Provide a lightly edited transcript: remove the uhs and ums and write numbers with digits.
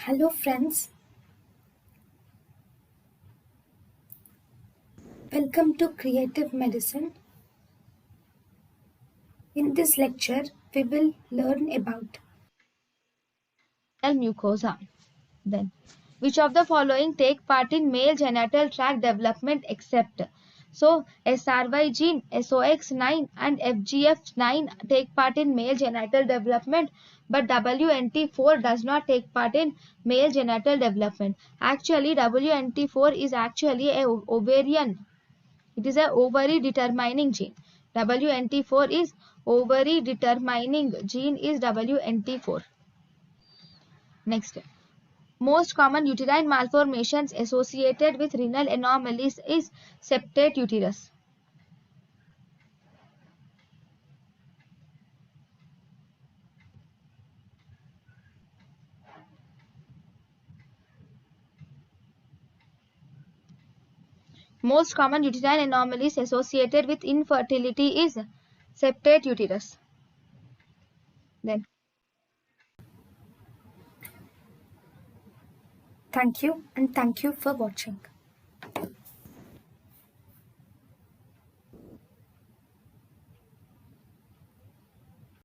Hello friends, welcome to Creative Medicine. In this lecture, we will learn about Mucosa. Then, which of the following take part in male genital tract development except? So, SRY gene, SOX9 and FGF9 take part in male genital development, but WNT4 does not take part in male genital development. Actually, WNT4 is actually a ovarian. It is a ovary determining gene. WNT4 is ovary determining gene is WNT4. Next. Most common uterine malformations associated with renal anomalies is septate uterus. Most common uterine anomalies associated with infertility is septate uterus. Then, thank you and thank you for watching.